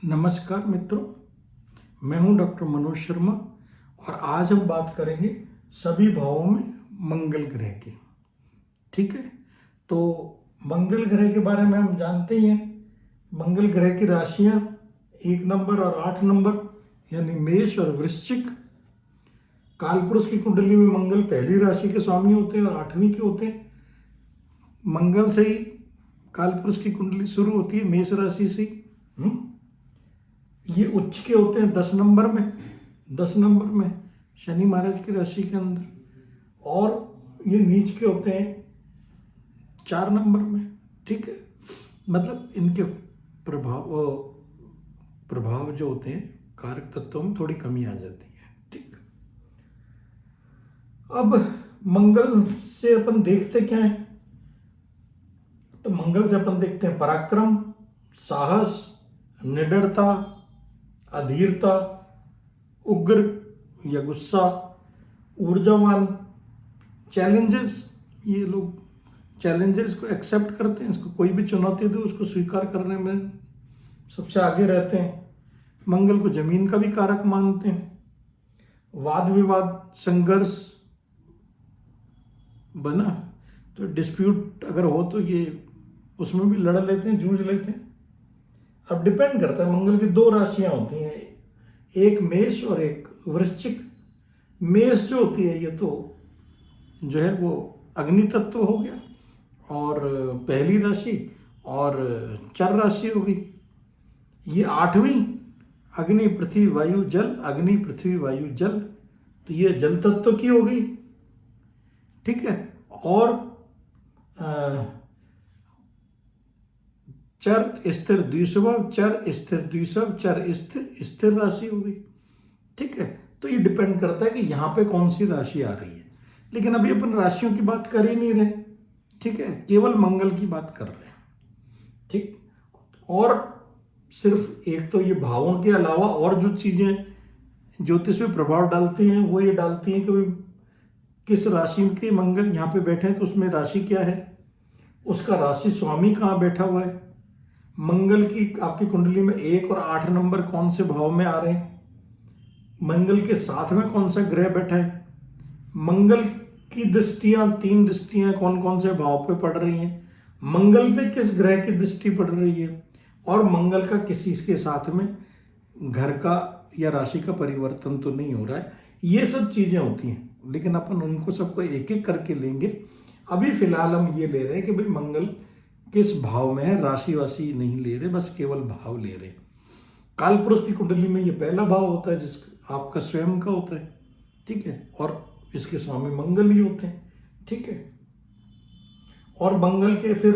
नमस्कार मित्रों, मैं हूं डॉक्टर मनोज शर्मा और आज हम बात करेंगे सभी भावों में मंगल ग्रह की। ठीक है, तो मंगल ग्रह के बारे में हम जानते ही हैं। मंगल ग्रह की राशियां 1 नंबर और 8 नंबर यानी मेष और वृश्चिक। कालपुरुष की कुंडली में मंगल पहली राशि के स्वामी होते हैं और 8वीं के होते हैं। मंगल से ही कालपुरुष की कुंडली शुरू होती है, मेष राशि से ही। ये उच्च के होते हैं 10 नंबर में, 10 नंबर में शनि महाराज की राशि के अंदर, और ये नीच के होते हैं 4 नंबर में। ठीक है, मतलब इनके प्रभाव जो होते हैं कारक तत्वों में थोड़ी कमी आ जाती है। ठीक, अब मंगल से अपन देखते क्या है, तो मंगल से अपन देखते हैं पराक्रम, साहस, निडरता, अधीरता, उग्र या गुस्सा, ऊर्जावान, चैलेंजेस। ये लोग चैलेंजेस को एक्सेप्ट करते हैं, इसको कोई भी चुनौती दे उसको स्वीकार करने में सबसे आगे रहते हैं। मंगल को जमीन का भी कारक मानते हैं। वाद विवाद, संघर्ष बना तो डिस्प्यूट अगर हो तो ये उसमें भी लड़ लेते हैं, जूझ लेते हैं। अब डिपेंड करता है, मंगल की 2 राशियां होती हैं, एक मेष और एक वृश्चिक। मेष जो होती है ये तो जो है वो अग्नि तत्व हो गया और पहली राशि, और चर राशि हो गई। ये 8वीं अग्नि पृथ्वी वायु जल, अग्नि पृथ्वी वायु जल, तो ये जल तत्व की हो गई। ठीक है, और चर स्थिर द्विस्वभाव, चर स्थिर द्विस्वभाव, चर स्थिर स्थिर राशि हो गई। ठीक है, तो ये डिपेंड करता है कि यहाँ पे कौन सी राशि आ रही है, लेकिन अभी अपन राशियों की बात कर ही नहीं रहे। ठीक है, केवल मंगल की बात कर रहे हैं। ठीक, और सिर्फ एक तो ये भावों के अलावा और जो चीजें ज्योतिष में प्रभाव डालती हैं वो ये डालती हैं कि किस राशि के मंगल यहाँ पे बैठे हैं, तो उसमें राशि क्या है, उसका राशि स्वामी कहाँ बैठा हुआ है, मंगल की आपकी कुंडली में 1 और 8 नंबर कौन से भाव में आ रहे हैं, मंगल के साथ में कौन सा ग्रह बैठा है, मंगल की दृष्टियां 3 दृष्टियां कौन कौन से भाव पे पड़ रही हैं, मंगल पे किस ग्रह की दृष्टि पड़ रही है, और मंगल का किसी के साथ में घर का या राशि का परिवर्तन तो नहीं हो रहा है। ये सब चीजें होती हैं, लेकिन अपन उनको सबको एक एक करके लेंगे। अभी फिलहाल हम ये ले रहे हैं कि भाई मंगल किस भाव में है, राशि वाशी नहीं ले रहे, बस केवल भाव ले रहे। कालपुरुष की कुंडली में ये पहला भाव होता है जिस आपका स्वयं का होता है। ठीक है, और इसके स्वामी मंगल ही होते हैं। ठीक है, और मंगल के फिर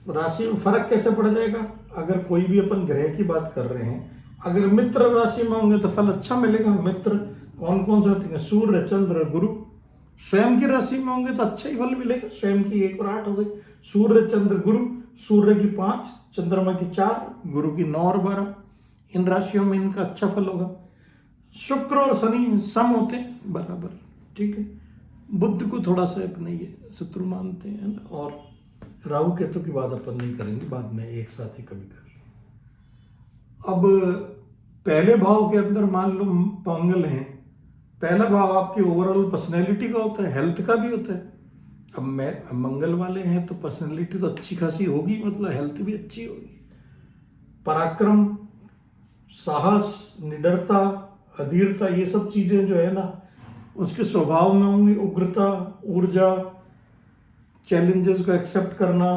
राशि में फर्क कैसे पड़ जाएगा, अगर कोई भी अपन ग्रह की बात कर रहे हैं, अगर मित्र राशि में होंगे तो फल अच्छा मिलेगा। मित्र कौन कौन से होते हैं, सूर्य, चंद्र, गुरु। स्वयं की राशि में होंगे तो अच्छा ही फल मिलेगा। स्वयं की 1 और 8 हो गई, सूर्य, चंद्र, गुरु। सूर्य की 5, चंद्रमा की 4, गुरु की 9 और 12। इन राशियों में इनका अच्छा फल होगा। शुक्र और शनि सम होते हैं बराबर। ठीक है, बुध को थोड़ा सा अपने ये शत्रु मानते हैं ना, और राहु केतु की बात अपन नहीं करेंगे, बाद में एक साथ ही कभी कर लेंगे। अब पहले भाव के अंदर मान लो मंगल है, पहला भाव आपकी ओवरऑल पर्सनैलिटी का होता है, हेल्थ का भी होता है। अब मंगल वाले हैं तो पर्सनैलिटी तो अच्छी खासी होगी, मतलब हेल्थ भी अच्छी होगी। पराक्रम, साहस, निडरता, अधीरता, ये सब चीजें जो है ना उसके स्वभाव में होंगी। उग्रता, ऊर्जा, चैलेंजेस को एक्सेप्ट करना।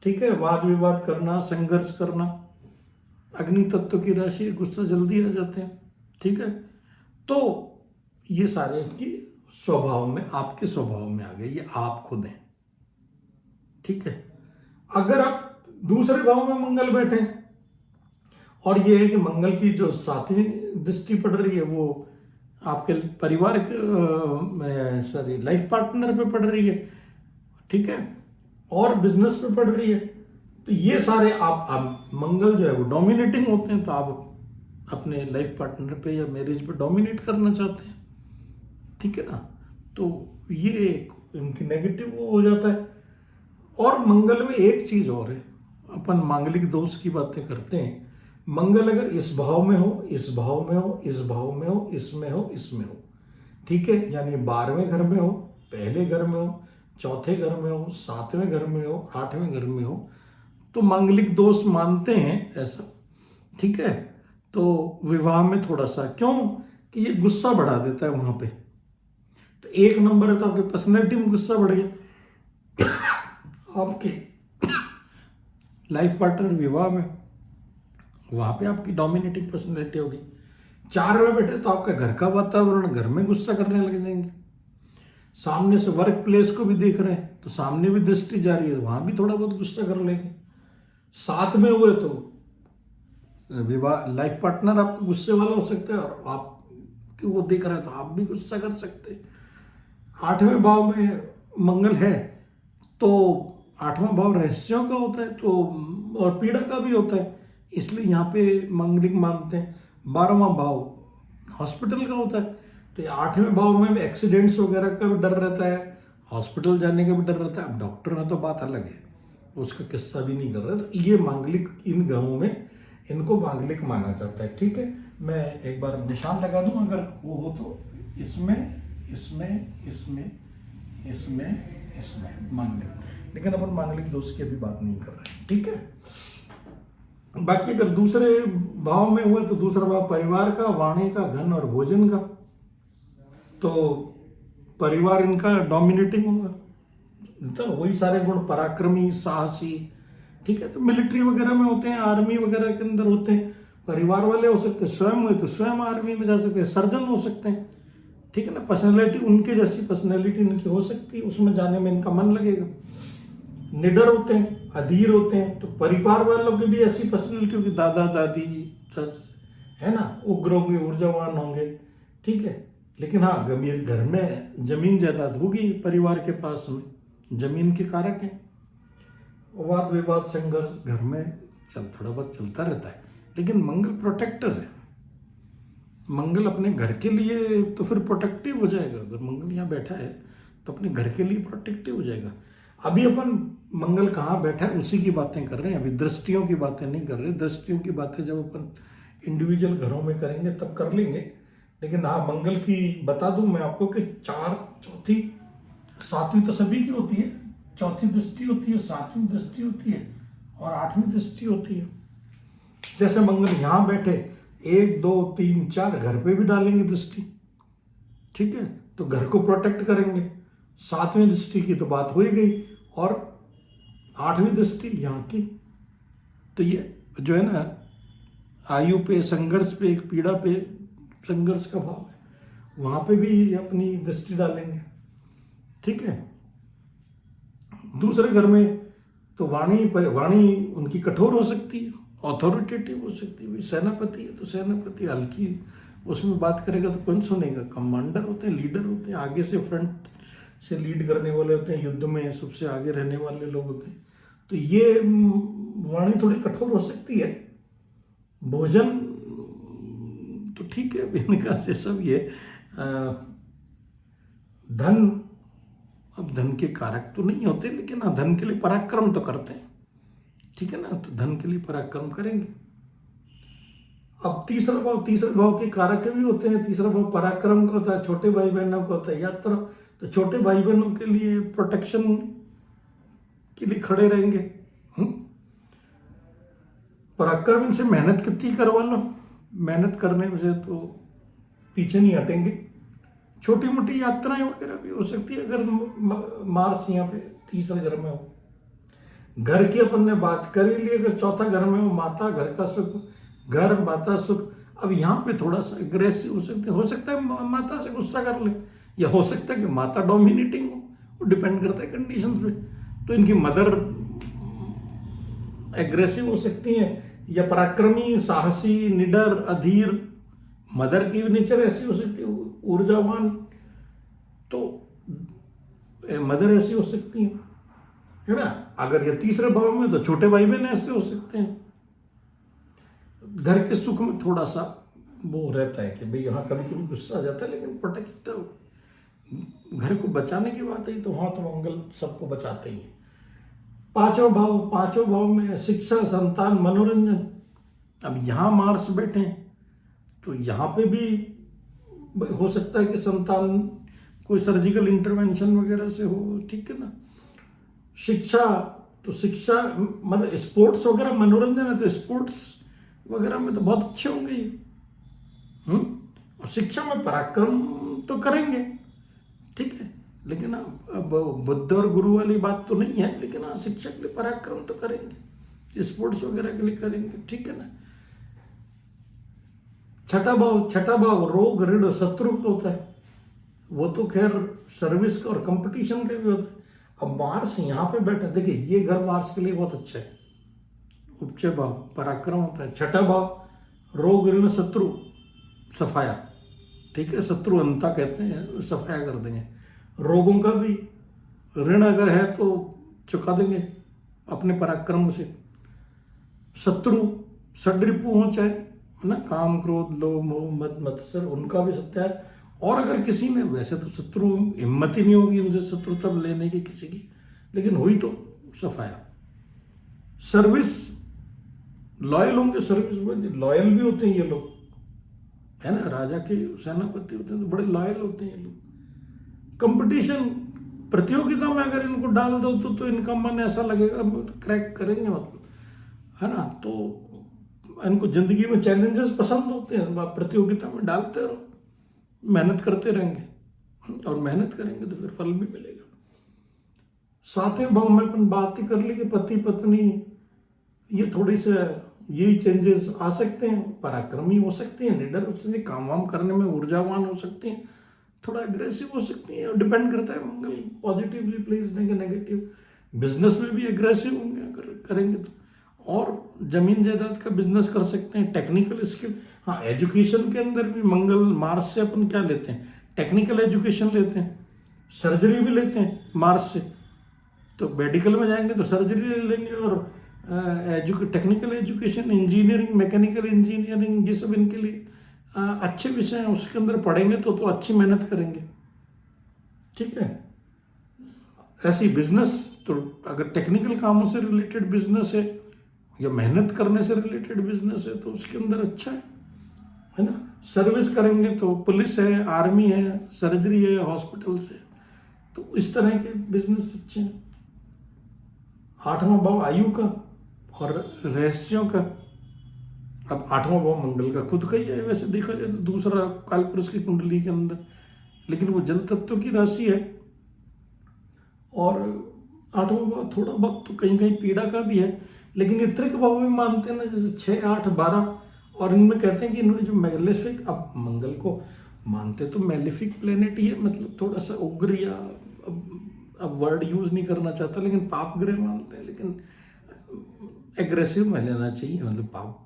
ठीक है, वाद विवाद करना, संघर्ष करना। अग्नि तत्व की राशि, गुस्सा जल्दी आ जाते हैं। ठीक है, तो ये सारे की स्वभाव में, आपके स्वभाव में आ गए, ये आप खुद हैं। ठीक है, अगर आप दूसरे भाव में मंगल बैठे और ये है कि मंगल की जो 7वीं दृष्टि पड़ रही है वो आपके परिवार सॉरी लाइफ पार्टनर पे पड़ रही है। ठीक है, और बिजनेस पे पड़ रही है, तो ये सारे आप मंगल जो है वो डोमिनेटिंग होते हैं, तो आप अपने लाइफ पार्टनर पे या मैरिज पे डोमिनेट करना चाहते हैं। ठीक है ना, तो ये इनकी नेगेटिव वो हो जाता है। और मंगल में एक चीज और है, अपन मांगलिक दोष की बातें करते हैं, मंगल अगर इस भाव में हो, इस भाव में हो, इस भाव में हो, इसमें हो, इसमें हो, ठीक है, यानी 12वें घर में हो, पहले घर में हो, चौथे घर में हो, 7वें घर में हो, 8वें घर में हो, तो मांगलिक दोष मानते हैं ऐसा, ठीक है। तो विवाह में थोड़ा सा क्यों कि ये गुस्सा बढ़ा देता है वहां पे। तो 1 नंबर है तो आपकी पर्सनैलिटी में गुस्सा बढ़ गया। आपके लाइफ पार्टनर विवाह में, वहां पे आपकी डोमिनेटिंग पर्सनैलिटी होगी। 4 में बैठे तो आपका घर का वातावरण, घर में गुस्सा करने लग जाएंगे। सामने से वर्क प्लेस को भी देख रहे हैं तो सामने भी दृष्टि जा रही है, वहां भी थोड़ा बहुत गुस्सा कर लेंगे। 7 में हुए तो विवाह लाइफ पार्टनर आपका गुस्से वाला हो सकता है और आप वो देख रहा है तो आप भी गुस्सा कर सकते हैं। 8वें भाव में मंगल है तो 8वां भाव रहस्यों का होता है तो और पीड़ा का भी होता है, इसलिए यहाँ पे मांगलिक मानते हैं। 12वां भाव हॉस्पिटल का होता है तो 8वें भाव में एक्सीडेंट्स वगैरह का भी डर रहता है, हॉस्पिटल जाने का भी डर रहता है। अब डॉक्टर है तो बात अलग है, उसका किस्सा भी नहीं कर रहा, तो ये मांगलिक इन ग्रहों में इनको मांगलिक माना जाता है, ठीक है। मैं एक बार निशान लगा दूं अगर वो हो तो, इसमें इसमें इसमें इसमें इसमें मांगलिक, लेकिन अपन मांगलिक दोष की अभी बात नहीं कर रहे हैं, ठीक है। बाकी अगर दूसरे भाव में हुए तो दूसरा भाव परिवार का, वाणी का, धन और भोजन का, तो परिवार इनका डोमिनेटिंग होगा, तो वही सारे गुण पराक्रमी, साहसी, ठीक है। तो मिलिट्री वगैरह में होते हैं, आर्मी वगैरह के अंदर होते हैं, परिवार वाले हो सकते हैं, स्वयं हुए तो स्वयं आर्मी में जा सकते हैं, सर्जन हो सकते हैं, ठीक है ना। पर्सनैलिटी उनके जैसी पर्सनैलिटी इनकी हो सकती है, उसमें जाने में इनका मन लगेगा। निडर होते हैं, अधीर होते हैं, तो परिवार वालों की भी ऐसी पर्सनैलिटी होगी, दादा दादी है ना, उग्र होंगे, ऊर्जावान होंगे, ठीक है। लेकिन हाँ, गंभीर घर में जमीन जायदाद होगी परिवार के पास में, जमीन के कारक हैं। वाद विवाद संघर्ष घर में थोड़ा बहुत चलता रहता है, लेकिन मंगल प्रोटेक्टर है। मंगल अपने घर के लिए तो फिर प्रोटेक्टिव हो जाएगा, अगर मंगल यहाँ बैठा है तो अपने घर के लिए प्रोटेक्टिव हो जाएगा। अभी अपन मंगल कहाँ बैठा है उसी की बातें कर रहे हैं, अभी दृष्टियों की बातें नहीं कर रहे। दृष्टियों की बातें जब अपन इंडिविजुअल घरों में करेंगे तब कर लेंगे, लेकिन हाँ मंगल की बता दूं मैं आपको कि 4, चौथी, 7वीं तो सभी की होती है, चौथी दृष्टि होती है, 7वीं दृष्टि होती है और 8वीं दृष्टि होती है। जैसे मंगल यहाँ बैठे 1, 2, 3, 4 घर पे भी डालेंगे दृष्टि, ठीक है, तो घर को प्रोटेक्ट करेंगे। 7वीं दृष्टि की तो बात हो ही गई और 8वीं दृष्टि यहाँ की, तो ये जो है ना आयु पे, संघर्ष पे, एक पीड़ा पे संघर्ष का भाव है, वहां पे भी अपनी दृष्टि डालेंगे, ठीक है। दूसरे घर में तो वाणी उनकी कठोर हो सकती है, अथॉरिटेटिव हो सकती है। सेनापति है तो सेनापति हल्की उसमें बात करेगा तो कौन सुनेगा। कमांडर होते हैं, लीडर होते हैं, आगे से फ्रंट से लीड करने वाले होते हैं, युद्ध में सबसे आगे रहने वाले लोग होते हैं, तो ये वाणी थोड़ी कठोर हो सकती है। भोजन तो ठीक है, इनका से सब ये धन, अब धन के कारक तो नहीं होते, लेकिन हाँ धन के लिए पराक्रम तो करते हैं, ठीक है ना, तो धन के लिए पराक्रम करेंगे। अब तीसरे भाव के कारक भी होते हैं। तीसरा भाव पराक्रम का होता है, छोटे भाई बहनों का होता है, यात्रा, तो छोटे भाई बहनों के लिए प्रोटेक्शन के लिए खड़े रहेंगे। पराक्रम इनसे मेहनत कितनी करवा लो, मेहनत करने से तो पीछे नहीं हटेंगे। छोटी मोटी यात्राएं वगैरह भी हो सकती है अगर मार्स यहाँ पे तीसरे घर में हो। घर की अपन ने बात कर ही ली, अगर चौथा घर में हो, माता, घर का सुख, घर, माता, सुख। अब यहाँ पे थोड़ा सा एग्रेसिव हो सकता है माता से गुस्सा कर ले, या हो सकता है कि माता डोमिनेटिंग हो, वो डिपेंड करता है कंडीशन पे। तो इनकी मदर एग्रेसिव हो सकती हैं, या पराक्रमी, साहसी, निडर, अधीर। मदर की नेचर ऐसी हो सकती है, ऊर्जावान, तो मदर ऐसी हो सकती है ना। अगर ये तीसरे भाव में तो छोटे भाई बहन ऐसे हो सकते हैं। घर के सुख में थोड़ा सा वो रहता है कि भाई यहाँ कभी कभी गुस्सा आ जाता है, लेकिन प्रोटेक्टिव, घर को बचाने की बात है तो वहां तो मंगल सबको बचाते ही है। पांचों भाव में शिक्षा, संतान, मनोरंजन, अब यहाँ मार्स बैठे हैं तो यहाँ पे भी हो सकता है कि संतान कोई सर्जिकल इंटरवेंशन वगैरह से हो, ठीक है ना। शिक्षा, तो शिक्षा मतलब स्पोर्ट्स वगैरह मनोरंजन है तो स्पोर्ट्स वगैरह में तो बहुत अच्छे होंगे ये। और शिक्षा में पराक्रम तो करेंगे, ठीक है, लेकिन अब बुद्ध और गुरु वाली बात तो नहीं है, लेकिन हाँ शिक्षा के लिए पराक्रम तो करेंगे, स्पोर्ट्स वगैरह के लिए करेंगे, ठीक है ना। छठा भाव रोग ऋण शत्रु का होता है, वो तो खैर सर्विस का और कंपटीशन का भी होता है। अब मार्स यहाँ पे बैठा, देखिए ये घर मार्स के लिए बहुत अच्छा है, उपचय भाव पराक्रम होता है। छठा भाव रोग ऋण शत्रु सफाया, ठीक है, शत्रु अंता कहते हैं, सफाया कर देंगे। रोगों का भी ऋण अगर है तो चुका देंगे अपने पराक्रम से। शत्रु षड्रिपु हो चाहे, है ना, काम क्रोध लोभ मोह मद मत्सर, उनका भी सत्य है। और अगर किसी में, वैसे तो शत्रु हिम्मत ही नहीं होगी उनसे शत्रु तब लेने की किसी की, लेकिन हुई तो सफाया। सर्विस लॉयल होंगे, सर्विस में लॉयल भी होते हैं ये लोग, है ना, राजा के सेनापति होते हैं तो बड़े लॉयल होते हैं ये लोग। कंपटीशन प्रतियोगिता में अगर इनको डाल दो तो इनका मन ऐसा लगेगा क्रैक करेंगे, मतलब, है ना। तो इनको जिंदगी में चैलेंजेस पसंद होते हैं, प्रतियोगिता में डालते रहो, मेहनत करते रहेंगे और मेहनत करेंगे तो फिर फल भी मिलेगा। सातवें भाव में अपन बात ही कर ली कि पति पत्नी ये थोड़ी से यही चेंजेस आ सकते हैं, पराक्रमी हो सकते हैं, निडर हो सकते हैं, काम वाम करने में ऊर्जावान हो सकते हैं, थोड़ा एग्रेसिव हो सकती हैं, और डिपेंड करता है मंगल पॉजिटिवली प्लेस देंगे नेगेटिव। बिजनेस में भी एग्रेसिव होंगे अगर करेंगे तो, और जमीन जायदाद का बिजनेस कर सकते हैं। टेक्निकल स्किल, हाँ एजुकेशन के अंदर भी मंगल मार्स से अपन क्या लेते हैं, टेक्निकल एजुकेशन लेते हैं, सर्जरी भी लेते हैं मार्स से, तो मेडिकल में जाएंगे तो सर्जरी ले लेंगे, और technical education engineering mechanical engineering ये सब इनके लिए अच्छे विषय हैं, उसके अंदर पढ़ेंगे तो अच्छी मेहनत करेंगे, ठीक है। ऐसी बिजनेस, तो अगर टेक्निकल कामों से रिलेटेड बिजनेस है या मेहनत करने से रिलेटेड बिजनेस है तो उसके अंदर अच्छा है ना। सर्विस करेंगे तो पुलिस है, आर्मी है, सर्जरी है, हॉस्पिटल से, तो इस तरह के बिजनेस अच्छे हैं। आठवां भाव आयु का और रहस्यों का। अब आठवां भाव मंगल का खुद का ही है, वैसे देखा जाए तो दूसरा कालपुरुष की कुंडली के अंदर, लेकिन वो जल तत्व की राशि है। और आठवां भाव थोड़ा बहुत तो कहीं कहीं पीड़ा का भी है, लेकिन ये त्रिक भाव भी मानते हैं ना, जैसे 6, 8, 12, और इनमें कहते हैं कि इनमें जो मैलेफिक, अब मंगल को मानते तो मैलेफिक प्लेनेट ही है, मतलब थोड़ा सा उग्र, या अब वर्ड यूज नहीं करना चाहता, लेकिन पाप ग्रह मानते हैं, लेकिन एग्रेसिव में लेना चाहिए, मतलब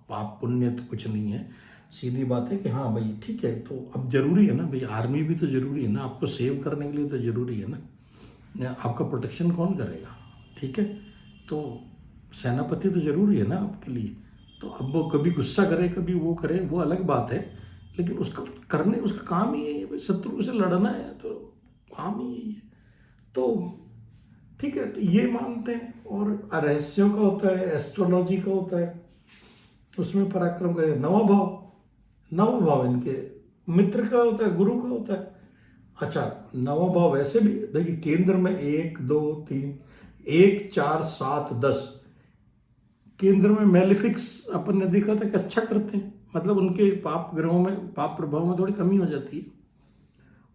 पाप पुण्य तो कुछ नहीं है, सीधी बात है कि हाँ भाई ठीक है। तो अब जरूरी है ना भाई, आर्मी भी तो जरूरी है ना, आपको सेव करने के लिए तो जरूरी है ना, आपका प्रोटेक्शन कौन करेगा, ठीक है। तो सेनापति तो जरूरी है ना आपके लिए। तो अब वो कभी गुस्सा करे कभी वो करे, वो अलग बात है, लेकिन उसका करने, उसका काम ही यही है भाई, शत्रु से लड़ना है तो काम ही यही है। तो ठीक है, तो ये मानते हैं। और रहस्यों का होता है, एस्ट्रोलॉजी का होता है, उसमें पराक्रम का है। नवा भाव इनके मित्र का होता है, गुरु का होता है। अच्छा, नवा भाव वैसे भी देखिए, केंद्र में 1, 2, 3, 1, 4, 7, 10 केंद्र में मैलिफिक्स अपन ने देखा था कि अच्छा करते हैं, मतलब उनके पाप ग्रहों में, पाप प्रभाव में थोड़ी कमी हो जाती है।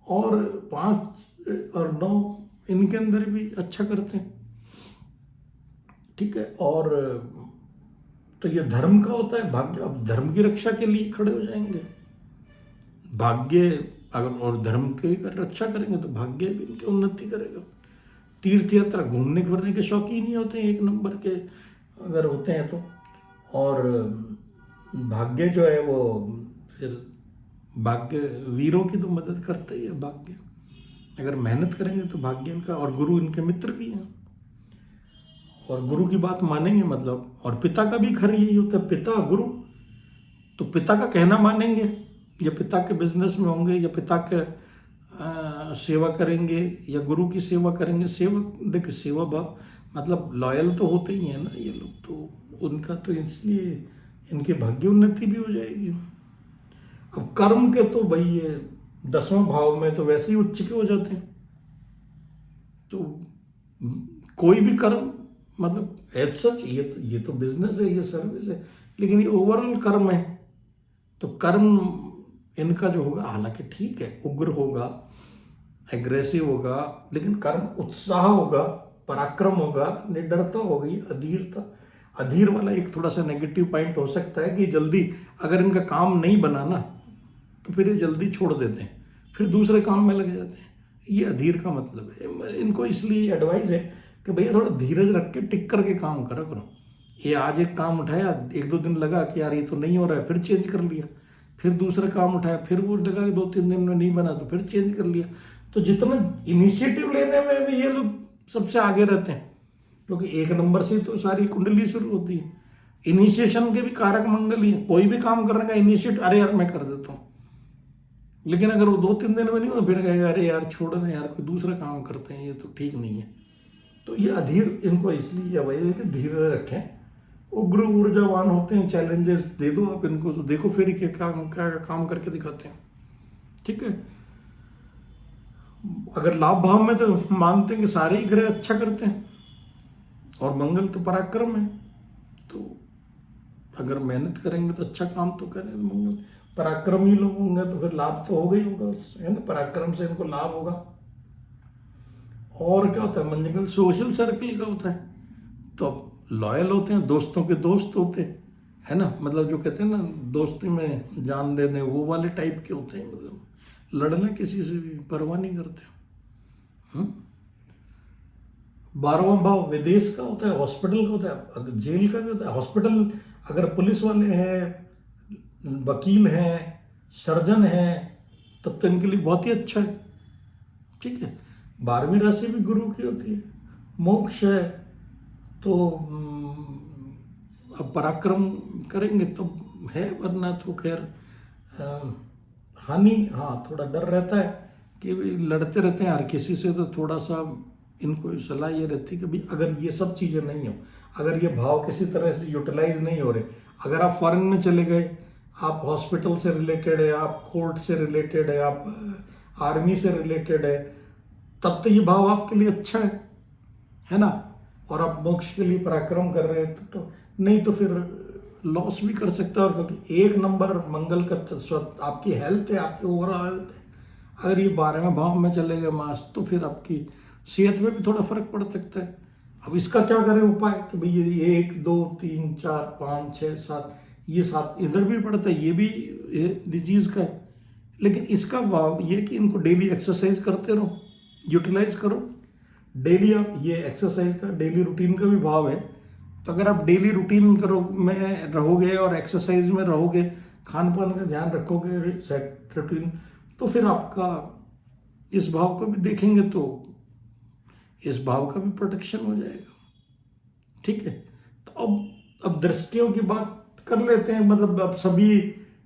और 5 और 9 इनके अंदर भी अच्छा करते हैं, ठीक है। और तो ये धर्म का होता है, भाग्य, अब धर्म की रक्षा के लिए खड़े हो जाएंगे, भाग्य अगर, और धर्म की अगर रक्षा करेंगे तो भाग्य भी इनकी उन्नति करेगा। तीर्थ यात्रा, घूमने फिरने के शौकीन ही होते हैं, 1 नंबर के अगर होते हैं तो। और भाग्य जो है वो फिर भाग्य वीरों की तो मदद करता ही है भाग्य, अगर मेहनत करेंगे तो भाग्य इनका। और गुरु इनके मित्र भी हैं, और गुरु की बात मानेंगे मतलब। और पिता का भी घर यही होता है, पिता गुरु, तो पिता का कहना मानेंगे, या पिता के बिजनेस में होंगे, या पिता के सेवा करेंगे, या गुरु की सेवा करेंगे। सेवा, देखिए सेवा भाव मतलब लॉयल तो होते ही हैं ना ये लोग, तो उनका तो इसलिए इनकी भाग्य उन्नति भी हो जाएगी। अब कर्म के तो भाई ये 10वें भाव में तो वैसे ही उच्च के हो जाते हैं। तो कोई भी कर्म मतलब एज सच ये तो बिजनेस है, ये सर्विस है, लेकिन ये ओवरऑल कर्म है। तो कर्म इनका जो होगा, हालांकि ठीक है, उग्र होगा, एग्रेसिव होगा, लेकिन कर्म उत्साह होगा, पराक्रम होगा, निडरता होगी, अधीरता। अधीर वाला एक थोड़ा सा नेगेटिव पॉइंट हो सकता है कि जल्दी अगर इनका काम नहीं बना ना तो फिर ये जल्दी छोड़ देते हैं, फिर दूसरे काम में लग जाते हैं। ये अधीर का मतलब है। इनको इसलिए एडवाइस है कि भैया थोड़ा धीरज रख के टिक करके काम करा करो। ये आज एक काम उठाया, 1-2 दिन लगा कि यार ये तो नहीं हो रहा है, फिर चेंज कर लिया, फिर दूसरा काम उठाया, फिर वो लगा कि 2-3 दिन में नहीं बना तो फिर चेंज कर लिया। तो जितना इनिशिएटिव लेने में भी ये लोग सबसे आगे रहते हैं, क्योंकि 1 नंबर से तो सारी कुंडली शुरू होती है। इनिशिएशन के भी कारक मंगल ही है। कोई भी काम करने का इनिशिएट, अरे यार मैं कर देता हूँ, लेकिन अगर वो 2-3 दिन में नहीं हो फिर कहेगा अरे यार छोड़ो ना यार, कोई दूसरा काम करते हैं, ये तो ठीक नहीं है। तो ये अधीर इनको इसलिए वही कि धीरे रखें। उग्र ऊर्जावान होते हैं, चैलेंजेस दे दो आप इनको तो देखो फिर क्या काम करके दिखाते हैं। ठीक है, अगर लाभ भाव में तो मानते हैं कि सारे ही ग्रह अच्छा करते हैं और मंगल तो पराक्रम है, तो अगर मेहनत करेंगे तो अच्छा काम तो करें। मंगल पराक्रमी लोग होंगे तो फिर लाभ तो होगा ही होगा उससे, है ना, पराक्रम से इनको लाभ होगा। और क्या होता है, मंगल सोशल सर्कल का होता है, तो लॉयल होते हैं, दोस्तों के दोस्त होते हैं, है ना, मतलब जो कहते हैं ना दोस्ती में जान देने, वो वाले टाइप के होते हैं। मतलब लड़ने किसी से भी परवाह नहीं करते। 12वां भाव विदेश का होता है, हॉस्पिटल का होता है, जेल का भी होता है। हॉस्पिटल अगर पुलिस वाले हैं, वकील हैं, सर्जन हैं, तब तो इनके लिए बहुत ही अच्छा है। ठीक है, 12वीं राशि भी गुरु की होती है। मोक्ष है तो अब पराक्रम करेंगे तो है, वरना तो खैर हानि, हाँ थोड़ा डर रहता है कि भाई लड़ते रहते हैं हर किसी से, तो थोड़ा सा इनको सलाह ये रहती है कि भाई अगर ये सब चीज़ें नहीं हो, अगर ये भाव किसी तरह से यूटिलाइज नहीं हो रहे, अगर आप फॉरेन में चले गए, आप हॉस्पिटल से रिलेटेड है, आप कोर्ट से रिलेटेड है, आप आर्मी से रिलेटेड है, तब तो ये भाव आपके लिए अच्छा है ना, और आप मोक्ष के लिए पराक्रम कर रहे हैं, तो नहीं तो फिर लॉस भी कर सकता है। और क्योंकि 1 नंबर मंगल का आपकी हेल्थ है, आपकी ओवरऑल हेल्थ है, अगर ये 12वें भाव में चलेगा मास, तो फिर आपकी सेहत में भी थोड़ा फर्क पड़ सकता है। अब इसका क्या करें उपाय, कि भाई ये 1 2 3 4 5 6 7, ये 7 इधर भी पड़ता है, ये भी डिजीज का है। लेकिन इसका भाव ये कि इनको डेली एक्सरसाइज करते रहो, यूटिलाइज करो डेली। आप ये एक्सरसाइज का डेली रूटीन का भी भाव है, तो अगर आप डेली रूटीन करो में रहोगे और एक्सरसाइज में रहोगे, खान पान का ध्यान रखोगे, सेट रूटीन, तो फिर आपका इस भाव को भी देखेंगे तो इस भाव का भी प्रोटेक्शन हो जाएगा। ठीक है, तो अब दृष्टियों की बात कर लेते हैं। मतलब अब सभी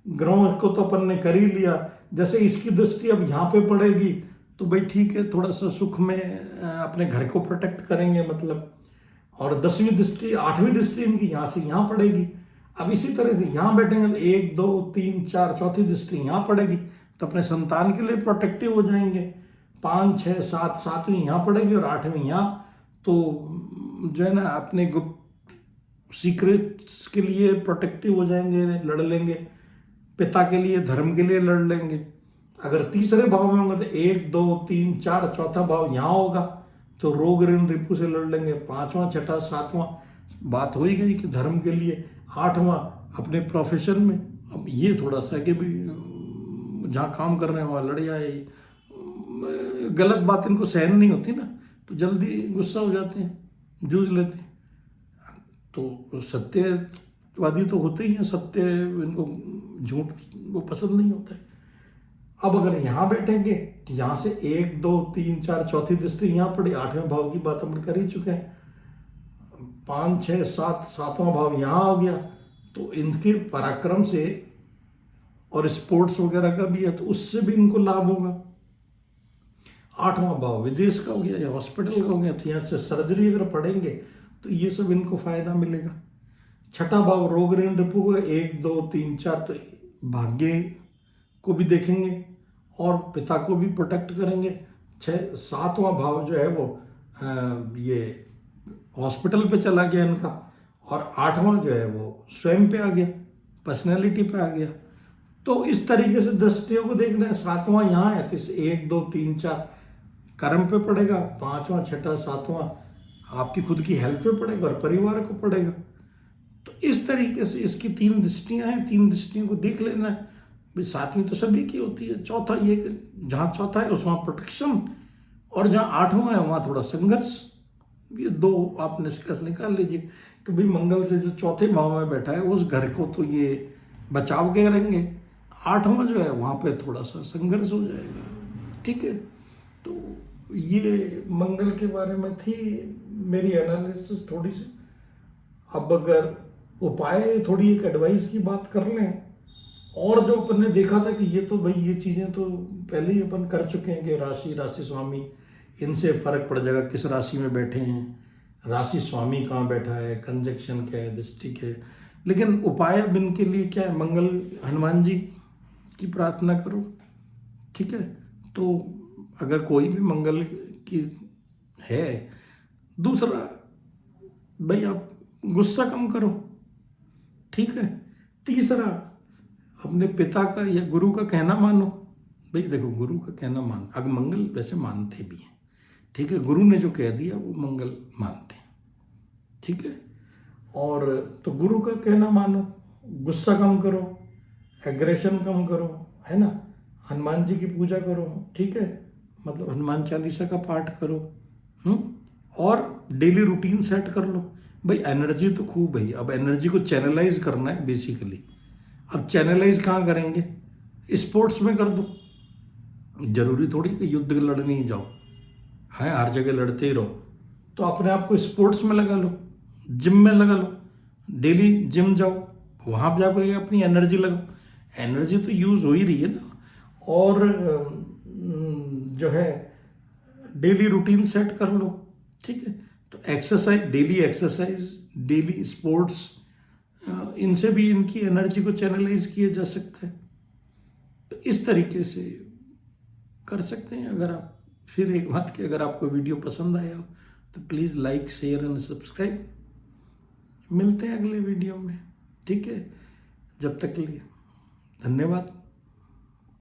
ग्रहों को तो अपन ने कर ही लिया, जैसे इसकी दृष्टि अब यहाँ पे पड़ेगी तो भाई ठीक है, थोड़ा सा सुख में अपने घर को प्रोटेक्ट करेंगे मतलब। और 10वीं दृष्टि 8वीं दृष्टि इनकी यहाँ से यहाँ पड़ेगी। अब इसी तरह से यहाँ बैठेंगे तो 1 2 3 4 चौथी दृष्टि यहाँ पड़ेगी, तो अपने संतान के लिए प्रोटेक्टिव हो जाएंगे। 5 6 7 7वीं यहाँ पड़ेगी और 8वीं यहाँ, तो जो है ना अपने गुप्त सीक्रेट्स के लिए प्रोटेक्टिव हो जाएंगे, लड़ लेंगे, पिता के लिए धर्म के लिए लड़ लेंगे। अगर तीसरे भाव में होंगे तो 1 2 3 4 चौथा भाव यहाँ होगा तो रोग ऋण रिपु से लड़ लेंगे। 5वां 6ठा 7वां बात हो ही गई कि धर्म के लिए। 8वां अपने प्रोफेशन में। अब ये थोड़ा सा कि भी जहाँ काम कर रहे हैं वहाँ लड़ जाए, गलत बात इनको सहन नहीं होती ना, तो जल्दी गुस्सा हो जाते हैं, जूझ लेते हैं। तो सत्यवादी तो होते ही हैं, सत्य इनको झूठ वो पसंद नहीं होता है। अब अगर यहाँ बैठेंगे कि यहाँ से 1 2 3 4 चौथी दृष्टि यहाँ पड़ी, 8वें भाव की बात हम कर ही चुके हैं। 5 6 7 7वां भाव यहाँ आ गया, तो इनके पराक्रम से और स्पोर्ट्स वगैरह का भी है, तो उससे भी इनको लाभ होगा। 8वां भाव विदेश का हो गया या हॉस्पिटल का हो गया, तो यहाँ से सर्जरी अगर पढ़ेंगे तो ये सब इनको फायदा मिलेगा। छठा भाव रोग ऋण रिपु है, 1 2 3 4, तो भाग्य को भी देखेंगे और पिता को भी प्रोटेक्ट करेंगे। 7वां भाव जो है वो ये हॉस्पिटल पे चला गया इनका, और 8वां जो है वो स्वयं पे आ गया, पर्सनैलिटी पे आ गया। तो इस तरीके से दृष्टियों को देखना है। 7वां यहाँ है तो इस 1 2 3 4 कर्म पे पड़ेगा, 5वां 6ठा 7वां आपकी खुद की हेल्थ पे पड़ेगा और परिवार को पड़ेगा। तो इस तरीके से इसकी 3 दृष्टियां हैं, 3 दृष्टियों को देख लेना है भाई। 7वीं तो सभी की होती है। चौथा ये कि जहाँ चौथा है उस वहाँ प्रोटेक्शन, और जहाँ 8वां है वहाँ थोड़ा संघर्ष। ये 2 आप निष्कर्ष निकाल लीजिए कि भाई मंगल से जो चौथे भाव में बैठा है उस घर को तो ये बचाव के करेंगे, 8वां जो है वहाँ पे थोड़ा सा संघर्ष हो जाएगा। ठीक है, तो ये मंगल के बारे में थी मेरी एनालिसिस थोड़ी सी। अब अगर उपाय, थोड़ी एक एडवाइस की बात कर लें, और जो अपन ने देखा था कि ये तो भाई ये चीज़ें तो पहले ही अपन कर चुके हैं कि राशि स्वामी, इनसे फर्क पड़ जाएगा किस राशि में बैठे हैं, राशि स्वामी कहाँ बैठा है, कंजक्शन क्या है, दृष्टि क्या है। लेकिन उपाय अब इनके लिए क्या है, मंगल हनुमान जी की प्रार्थना करो। ठीक है, तो अगर कोई भी मंगल की है। दूसरा भाई आप गुस्सा कम करो। ठीक है, तीसरा अपने पिता का या गुरु का कहना मानो। भाई देखो, गुरु का कहना मान, अगर मंगल वैसे मानते भी हैं, ठीक है, गुरु ने जो कह दिया वो मंगल मानते हैं। ठीक है, और तो गुरु का कहना मानो, गुस्सा कम करो, एग्रेशन कम करो, है ना, हनुमान जी की पूजा करो। ठीक है, मतलब हनुमान चालीसा का पाठ करो। और डेली रूटीन सेट कर लो। भाई एनर्जी तो खूब है, अब एनर्जी को चैनलाइज करना है बेसिकली। अब चैनलाइज कहाँ करेंगे, स्पोर्ट्स में कर दो। जरूरी थोड़ी कि युद्ध लड़ने ही जाओ, है हर जगह लड़ते ही रहो। तो अपने आप को स्पोर्ट्स में लगा लो, जिम में लगा लो, डेली जिम जाओ, वहाँ पर जाकर अपनी एनर्जी लगाओ। एनर्जी तो यूज़ हो ही रही है ना। और जो है डेली रूटीन सेट कर लो। ठीक है, तो एक्सरसाइज, डेली स्पोर्ट्स, इनसे भी इनकी एनर्जी को चैनलाइज किया जा सकता है। तो इस तरीके से कर सकते हैं। अगर आप, फिर एक बात कि अगर आपको वीडियो पसंद आया हो तो please like, share and subscribe. मिलते हैं अगले वीडियो में। ठीक है, जब तक के लिए धन्यवाद।